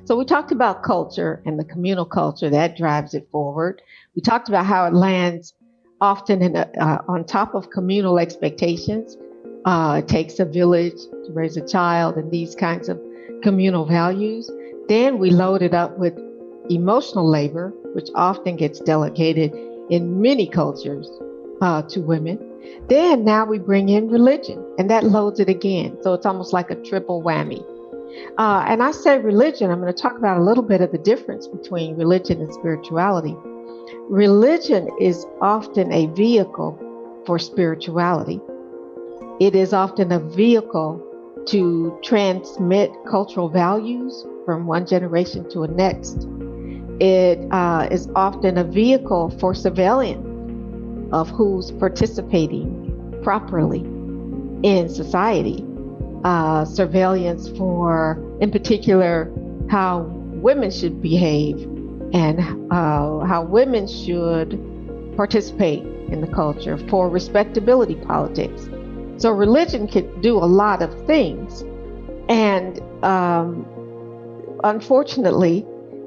So we talked about culture and the communal culture that drives it forward. We talked about how it lands often on top of communal expectations. It takes a village to raise a child and these kinds of communal values. Then we load it up with emotional labor, which often gets delegated in many cultures to women. Then now we bring in religion, and that loads it again. So it's almost like a triple whammy. And I say religion, I'm going to talk about a little bit of the difference between religion and spirituality. Religion is often a vehicle for spirituality. It is often a vehicle to transmit cultural values from one generation to the next. It is often a vehicle for surveillance of who's participating properly in society. Surveillance for, in particular, how women should behave and how women should participate in the culture, for respectability politics. So religion can do a lot of things. And unfortunately,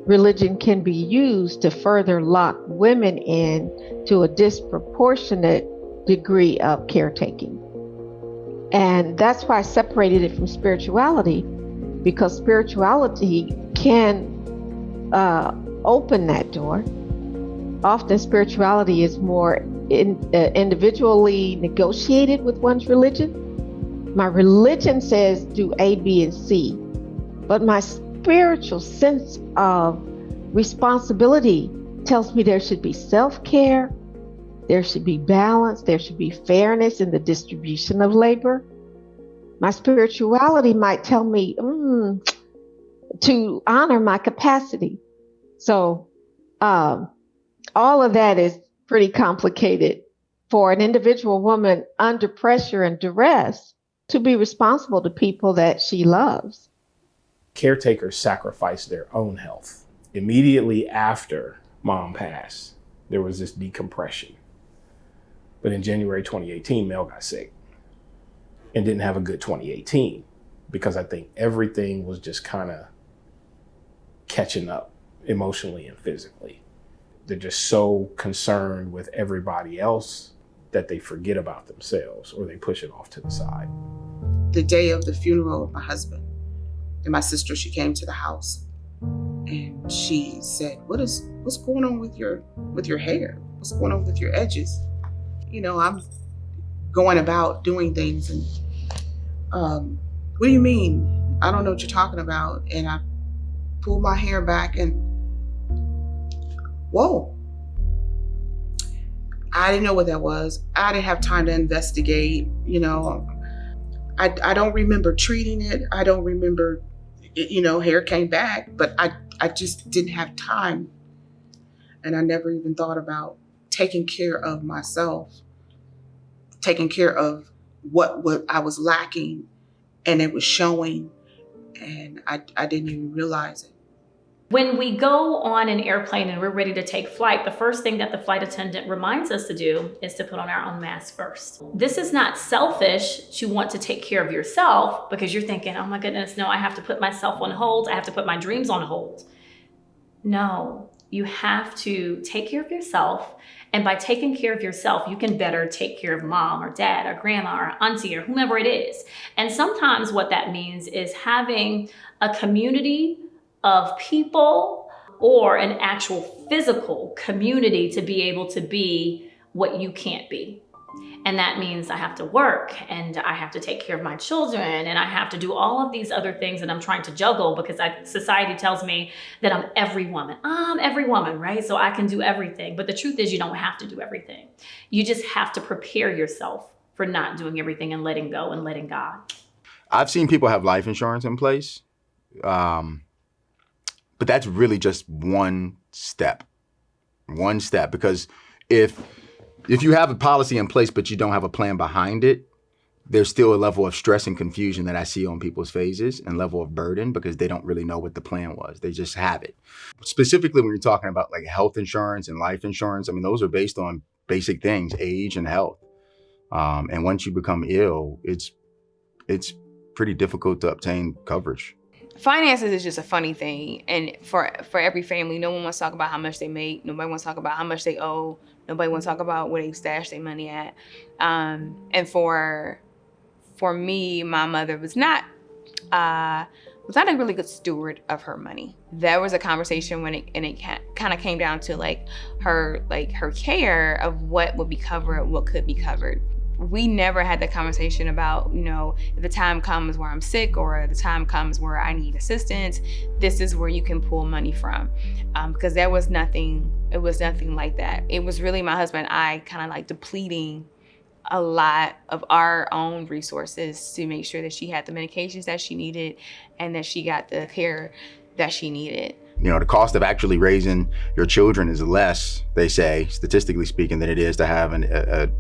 religion can be used to further lock women in to a disproportionate degree of caretaking. And that's why I separated it from spirituality, because spirituality can open that door. Often spirituality is more individually negotiated with one's religion. My religion says do A, B, and C, but my spiritual sense of responsibility tells me there should be self-care, there should be balance, there should be fairness in the distribution of labor. My spirituality might tell me to honor my capacity. So all of that is pretty complicated for an individual woman under pressure and duress to be responsible to people that she loves. Caretakers sacrifice their own health. Immediately after mom passed, there was this decompression. But in January 2018, Mel got sick and didn't have a good 2018 because I think everything was just kind of catching up emotionally and physically. They're just so concerned with everybody else that they forget about themselves or they push it off to the side. The day of the funeral of my husband and my sister, she came to the house and she said, what's going on with your hair? What's going on with your edges? You know, I'm going about doing things and what do you mean? I don't know what you're talking about. And I pulled my hair back and whoa. I didn't know what that was. I didn't have time to investigate, you know. I don't remember treating it. I don't remember, you know, hair came back, but I just didn't have time. And I never even thought about taking care of myself, taking care of what I was lacking, and it was showing, and I didn't even realize it. When we go on an airplane and we're ready to take flight, the first thing that the flight attendant reminds us to do is to put on our own mask first. This is not selfish to want to take care of yourself because you're thinking, oh my goodness, no, I have to put myself on hold. I have to put my dreams on hold. No, you have to take care of yourself. And by taking care of yourself, you can better take care of mom or dad or grandma or auntie or whomever it is. And sometimes what that means is having a community of people or an actual physical community to be able to be what you can't be. And that means I have to work and I have to take care of my children and I have to do all of these other things that I'm trying to juggle because society tells me that I'm every woman. I'm every woman, right? So I can do everything. But the truth is you don't have to do everything. You just have to prepare yourself for not doing everything and letting go and letting God. I've seen people have life insurance in place. But that's really just one step, because if you have a policy in place, but you don't have a plan behind it, there's still a level of stress and confusion that I see on people's faces and level of burden because they don't really know what the plan was. They just have it. Specifically, when you're talking about like health insurance and life insurance, I mean, those are based on basic things, age and health. And once you become ill, it's pretty difficult to obtain coverage. finances is just a funny thing. And for every family, no one wants to talk about how much they make. Nobody wants to talk about how much they owe. Nobody wants to talk about where they stash their money at. And for me, my mother was not a really good steward of her money. There was a conversation when it kind of came down to her care of what would be covered, what could be covered. We never had the conversation about, if the time comes where I'm sick or the time comes where I need assistance, this is where you can pull money from. Because it was nothing like that. It was really my husband and I kind of depleting a lot of our own resources to make sure that she had the medications that she needed and that she got the care that she needed. The cost of actually raising your children is less, they say, statistically speaking, than it is to have an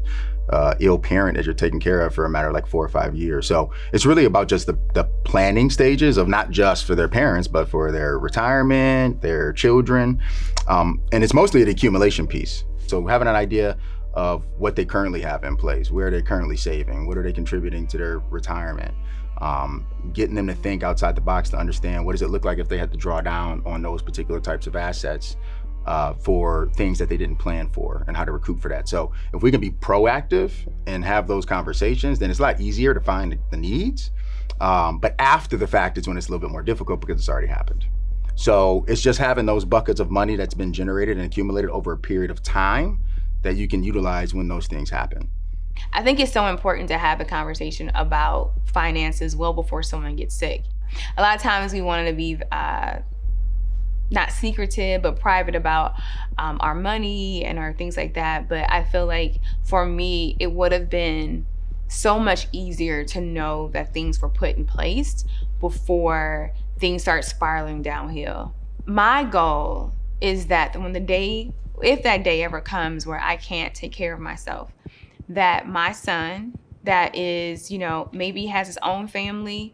ill parent that you're taking care of for a matter of 4 or 5 years. So it's really about just the planning stages of not just for their parents, but for their retirement, their children. And it's mostly the accumulation piece. So having an idea of what they currently have in place, where they're currently saving, what are they contributing to their retirement, getting them to think outside the box to understand what does it look like if they had to draw down on those particular types of assets for things that they didn't plan for and how to recoup for that. So if we can be proactive and have those conversations, then it's a lot easier to find the needs. But after the fact is when it's a little bit more difficult because it's already happened. So it's just having those buckets of money that's been generated and accumulated over a period of time that you can utilize when those things happen. I think it's so important to have a conversation about finances well before someone gets sick. A lot of times we wanted to be not secretive, but private about our money and our things like that. But I feel like for me, it would have been so much easier to know that things were put in place before things start spiraling downhill. My goal is that if that day ever comes where I can't take care of myself, that my son that is, maybe has his own family,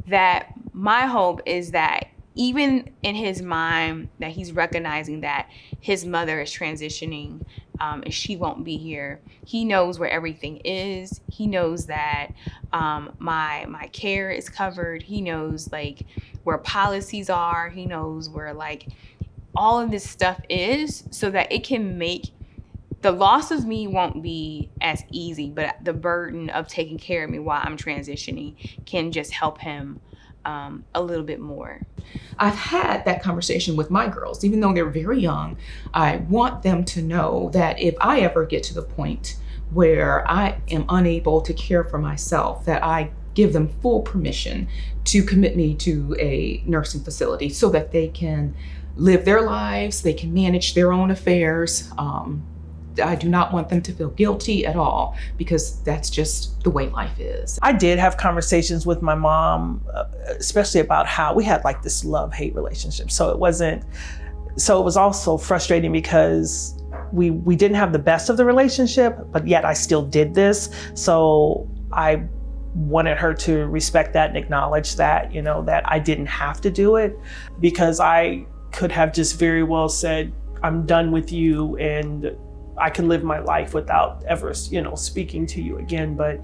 that my hope is that even in his mind that he's recognizing that his mother is transitioning and she won't be here. He knows where everything is. He knows that my care is covered. He knows where policies are. He knows where all of this stuff is, so that it can make the loss of me won't be as easy, but the burden of taking care of me while I'm transitioning can just help him a little bit more. I've had that conversation with my girls, even though they're very young. I want them to know that if I ever get to the point where I am unable to care for myself, that I give them full permission to commit me to a nursing facility so that they can live their lives, they can manage their own affairs. I do not want them to feel guilty at all, because that's just the way life is. I did have conversations with my mom, especially about how we had this love-hate relationship. So it was also frustrating because we didn't have the best of the relationship, but yet I still did this. So I wanted her to respect that and acknowledge that, that I didn't have to do it, because I could have just very well said, I'm done with you and I can live my life without ever, speaking to you again. But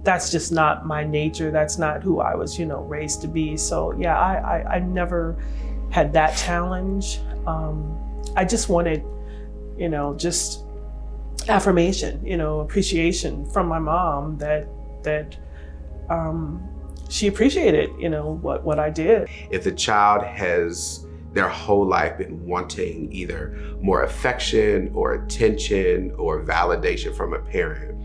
that's just not my nature. That's not who I was, raised to be. So yeah, I never had that challenge. I just wanted, just affirmation, appreciation from my mom that she appreciated, what I did. If the child has their whole life been wanting either more affection or attention or validation from a parent,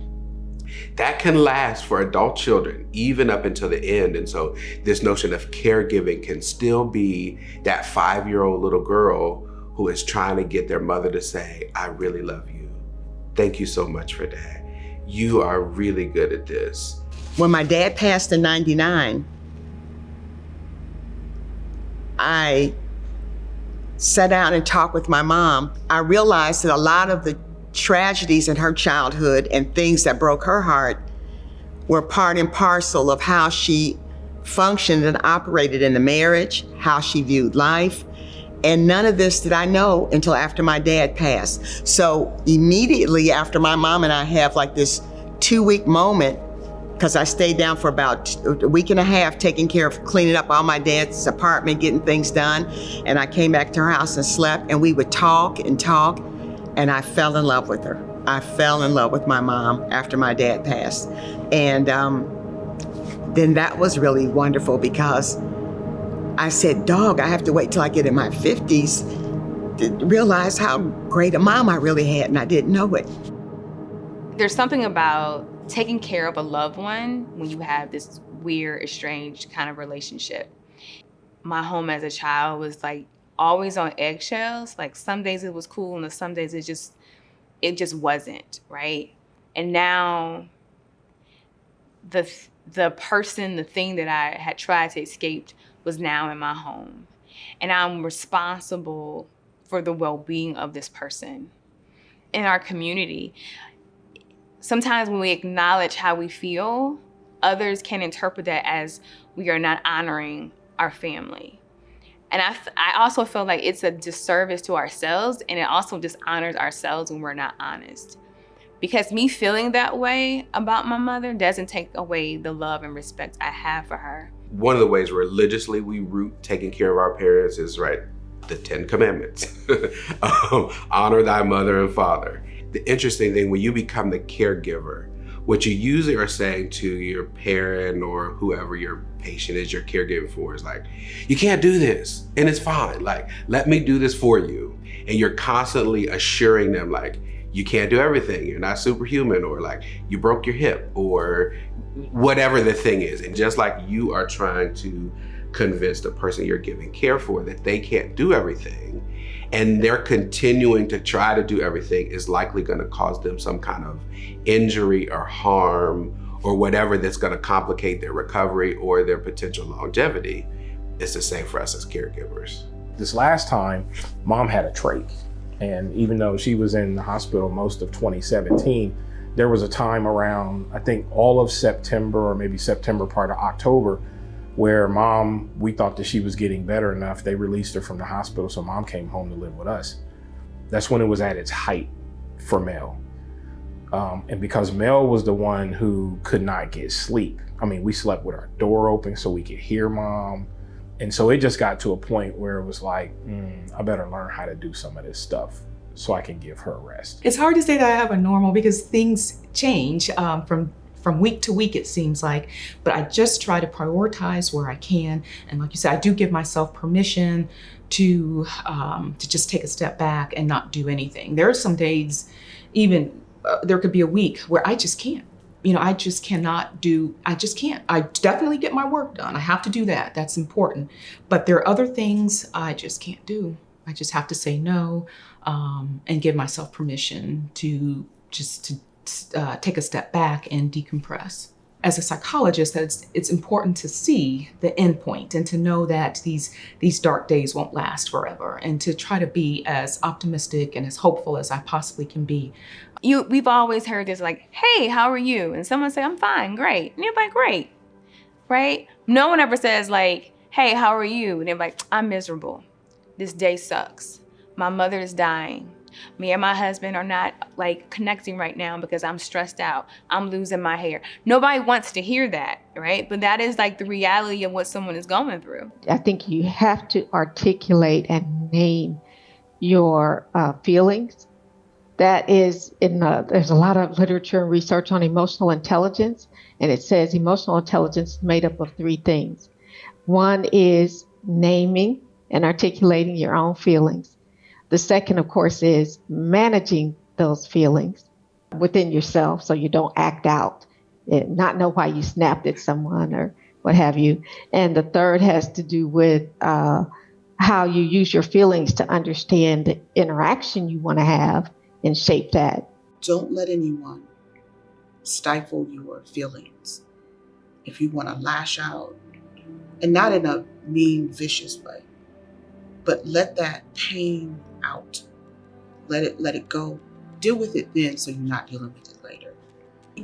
that can last for adult children even up until the end. And so this notion of caregiving can still be that 5-year-old little girl who is trying to get their mother to say, I really love you. Thank you so much for that. You are really good at this. When my dad passed in 99, I sat down and talked with my mom. I realized that a lot of the tragedies in her childhood and things that broke her heart were part and parcel of how she functioned and operated in the marriage, how she viewed life. And none of this did I know until after my dad passed. So immediately after my mom and I have this 2-week moment, because I stayed down for about a week and a half taking care of cleaning up all my dad's apartment, getting things done. And I came back to her house and slept, and we would talk and talk, and I fell in love with her. I fell in love with my mom after my dad passed. And then that was really wonderful because I said, dog, I have to wait till I get in my 50s to realize how great a mom I really had, and I didn't know it. There's something about taking care of a loved one when you have this weird, estranged kind of relationship. My home as a child was like always on eggshells. Like some days it was cool and some days it just wasn't, right? And now the person, the thing that I had tried to escape was now in my home. And I'm responsible for the well-being of this person. In our community, sometimes when we acknowledge how we feel, others can interpret that as we are not honoring our family. And I also feel like it's a disservice to ourselves, and it also dishonors ourselves when we're not honest. Because me feeling that way about my mother doesn't take away the love and respect I have for her. One of the ways religiously we root taking care of our parents is, right, the 10 Commandments. Honor thy mother and father. The interesting thing, when you become the caregiver, what you usually are saying to your parent or whoever your patient is you're caregiving for is like, you can't do this and it's fine. Like, let me do this for you. And you're constantly assuring them like, you can't do everything. You're not superhuman, or like you broke your hip, or whatever the thing is. And just like you are trying to convince the person you're giving care for that they can't do everything, and they're continuing to try to do everything is likely going to cause them some kind of injury or harm or whatever that's going to complicate their recovery or their potential longevity. It's the same for us as caregivers. This last time, mom had a trach. And even though she was in the hospital most of 2017, there was a time around, I think all of September or maybe September part of October, where mom, we thought that she was getting better enough. They released her from the hospital, so mom came home to live with us. That's when it was at its height for Mel. And because Mel was the one who could not get sleep, I mean, we slept with our door open so we could hear mom. And so it just got to a point where it was like, I better learn how to do some of this stuff so I can give her rest. It's hard to say that I have a normal because things change from week to week, it seems like. But I just try to prioritize where I can. And like you said, I do give myself permission to just take a step back and not do anything. There are some days, even there could be a week where I just can't. I just cannot I just can't. I definitely get my work done. I have to do that. That's important. But there are other things I just can't do. I just have to say no and give myself permission to take a step back and decompress. As a psychologist, it's important to see the end point and to know that these dark days won't last forever, and to try to be as optimistic and as hopeful as I possibly can be. We've always heard this like, hey, how are you? And someone say, I'm fine, great. And you're like, great, right? No one ever says like, hey, how are you? And they're like, I'm miserable. This day sucks. My mother is dying. Me and my husband are not like connecting right now because I'm stressed out. I'm losing my hair. Nobody wants to hear that, right? But that is like the reality of what someone is going through. I think you have to articulate and name your feelings. That is, there's a lot of literature and research on emotional intelligence, and it says emotional intelligence is made up of 3 things. One is naming and articulating your own feelings. The second, of course, is managing those feelings within yourself so you don't act out and not know why you snapped at someone or what have you. And the third has to do with how you use your feelings to understand the interaction you want to have and shape that. Don't let anyone stifle your feelings. If you want to lash out, and not in a mean, vicious way, but let that pain out. Let it go. Deal with it then so you're not dealing with it later.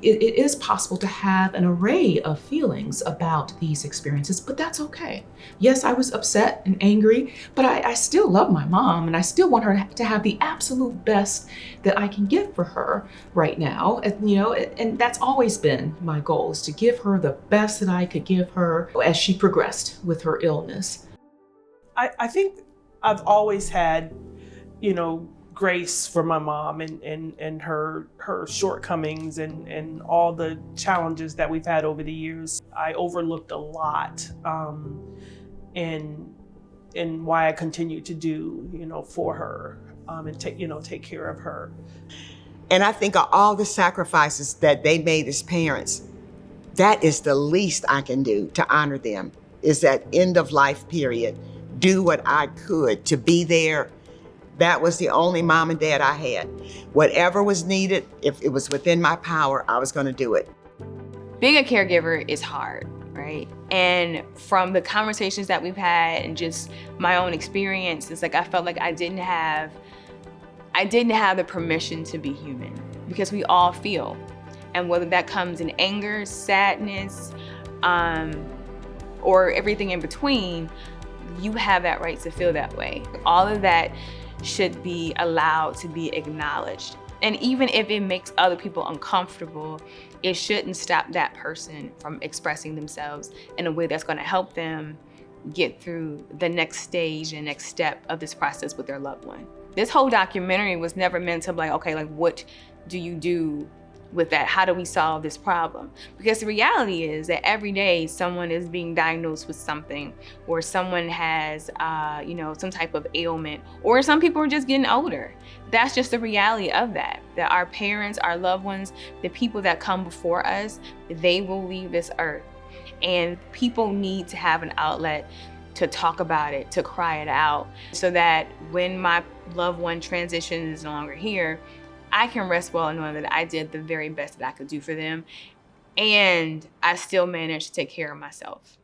It is possible to have an array of feelings about these experiences, but that's okay. Yes, I was upset and angry, but I still love my mom, and I still want her to have the absolute best that I can give for her right now. And that's always been my goal, is to give her the best that I could give her as she progressed with her illness. I think I've always had, grace for my mom and her shortcomings and all the challenges that we've had over the years. I overlooked a lot in why I continue to do, for her and take care of her. And I think of all the sacrifices that they made as parents, that is the least I can do to honor them, is that end of life period. Do what I could to be there. That was the only mom and dad I had. Whatever was needed, if it was within my power, I was going to do it. Being a caregiver is hard, right? And from the conversations that we've had and just my own experience, it's like I felt like I didn't have the permission to be human, because we all feel. And whether that comes in anger, sadness, or everything in between, you have that right to feel that way. All of that should be allowed to be acknowledged. And even if it makes other people uncomfortable, it shouldn't stop that person from expressing themselves in a way that's going to help them get through the next stage and next step of this process with their loved one. This whole documentary was never meant to be like, okay, like what do you do with that? How do we solve this problem? Because the reality is that every day someone is being diagnosed with something, or someone has, some type of ailment, or some people are just getting older. That's just the reality of that our parents, our loved ones, the people that come before us, they will leave this earth. And people need to have an outlet to talk about it, to cry it out, so that when my loved one transitions is no longer here, I can rest well knowing that I did the very best that I could do for them, and I still managed to take care of myself.